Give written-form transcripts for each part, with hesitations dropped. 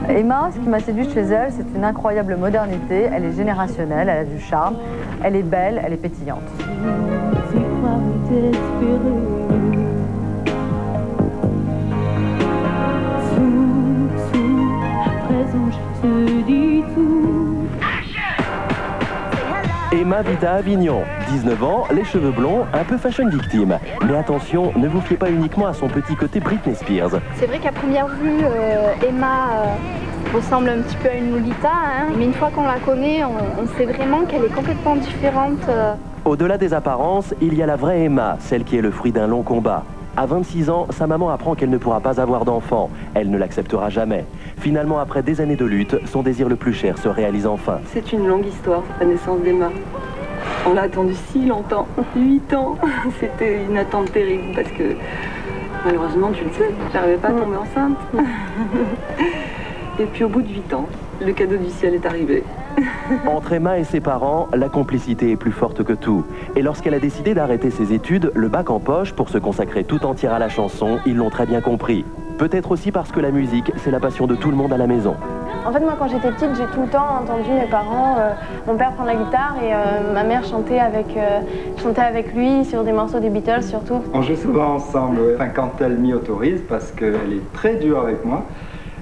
Emma, ce qui m'a séduite chez elle, c'est une incroyable modernité. Elle est générationnelle, elle a du charme, elle est belle, elle est pétillante. Emma vit à Avignon, 19 ans, les cheveux blonds, un peu fashion victime. Mais attention, ne vous fiez pas uniquement à son petit côté Britney Spears. C'est vrai qu'à première vue, Emma ressemble un petit peu à une Lolita, hein, mais une fois qu'on la connaît, on sait vraiment qu'elle est complètement différente. Au-delà des apparences, il y a la vraie Emma, celle qui est le fruit d'un long combat. À 26 ans, sa maman apprend qu'elle ne pourra pas avoir d'enfant. Elle ne l'acceptera jamais. Finalement, après des années de lutte, son désir le plus cher se réalise enfin. C'est une longue histoire, la naissance d'Emma. On l'a attendu si longtemps, 8 ans. C'était une attente terrible parce que, malheureusement, tu le sais, j'arrivais pas à tomber enceinte. Et puis au bout de 8 ans, le cadeau du ciel est arrivé. Entre Emma et ses parents, la complicité est plus forte que tout. Et lorsqu'elle a décidé d'arrêter ses études, le bac en poche, pour se consacrer tout entière à la chanson, ils l'ont très bien compris. Peut-être aussi parce que la musique, c'est la passion de tout le monde à la maison. En fait, moi, quand j'étais petite, j'ai tout le temps entendu mes parents, mon père prendre la guitare et ma mère chanter avec lui sur des morceaux des Beatles surtout. On joue souvent ensemble, enfin, quand elle m'y autorise, parce qu'elle est très dure avec moi.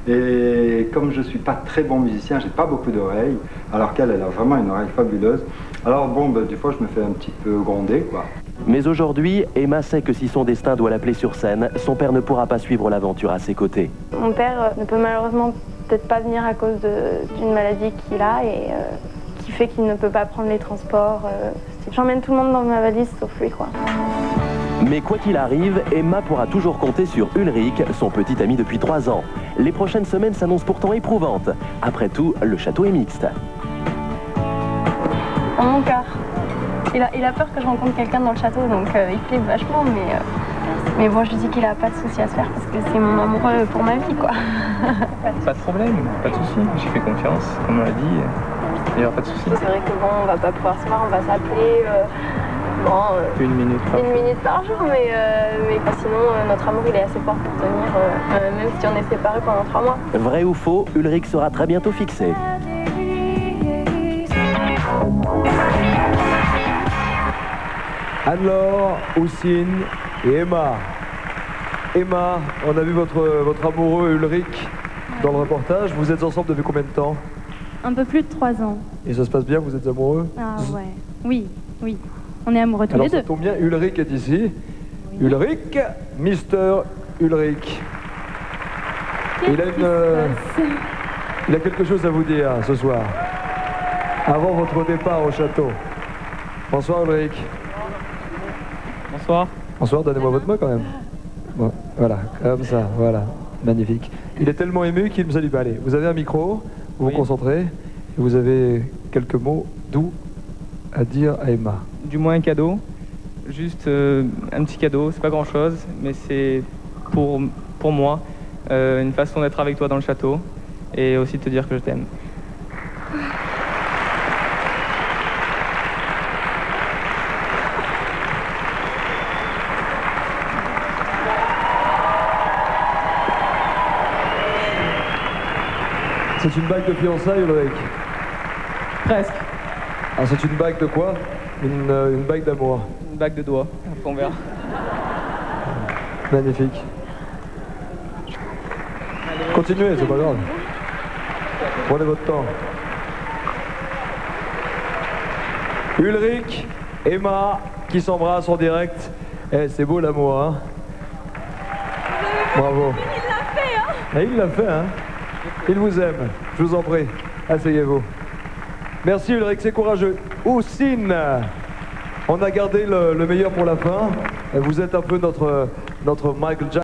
Et comme je ne suis pas très bon musicien, j'ai pas beaucoup d'oreilles, alors qu'elle, elle a vraiment une oreille fabuleuse. Alors bon, des fois, je me fais un petit peu gronder, quoi. Mais aujourd'hui, Emma sait que si son destin doit l'appeler sur scène, son père ne pourra pas suivre l'aventure à ses côtés. Mon père ne peut malheureusement peut-être pas venir à cause d'une maladie qu'il a et qui fait qu'il ne peut pas prendre les transports. J'emmène tout le monde dans ma valise sauf lui, quoi. Mais quoi qu'il arrive, Emma pourra toujours compter sur Ulrich, son petit ami depuis 3 ans. Les prochaines semaines s'annoncent pourtant éprouvantes. Après tout, le château est mixte. En mon cœur. Il a peur que je rencontre quelqu'un dans le château, donc il flippe vachement, mais bon, je lui dis qu'il a pas de souci à se faire parce que c'est mon amoureux pour ma vie, quoi. Pas de problème, pas de souci. J'ai fait confiance, comme on l'a dit, il n'y aura pas de souci. C'est vrai que bon, on va pas pouvoir se voir, on va s'appeler. Une minute par jour, mais sinon notre amour il est assez fort pour tenir, même si on est séparés pendant 3 mois. Vrai ou faux, Ulrich sera très bientôt fixé. Anne-Laure, Houssine et Emma. Emma, on a vu votre amoureux Ulrich dans le reportage. Vous êtes ensemble depuis combien de temps? Un peu plus de 3 ans. Et ça se passe bien, vous êtes amoureux? Ah ouais, oui. On est amoureux tous les deux. Alors ça tombe bien, Ulrich est ici. Oui. Ulrich, Mister Ulrich. Il a quelque chose à vous dire ce soir, avant votre départ au château. Bonsoir Ulrich. Bonsoir. Bonsoir, donnez-moi votre main quand même. Bon, voilà, comme ça, voilà, magnifique. Il est tellement ému qu'il me salue pas. Allez, vous avez un micro, vous vous concentrez, et vous avez quelques mots doux à dire à Emma. Du moins un cadeau, juste un petit cadeau, c'est pas grand chose, mais c'est pour moi une façon d'être avec toi dans le château et aussi de te dire que je t'aime. C'est une bague de fiançailles, Ulrich? Presque. Ah, c'est une bague de quoi? Une bague d'amour. Une bague de doigts, on verra. Magnifique. Continuez, c'est pas grave. Prenez votre temps. Ulrich, Emma, qui s'embrassent en direct. Eh, c'est beau l'amour, hein? Bravo. Il l'a fait, hein? Et il l'a fait, hein? Il vous aime. Je vous en prie. Asseyez-vous. Merci Ulrich, c'est courageux. Houssine, on a gardé le meilleur pour la fin. Vous êtes un peu notre Michael Jackson.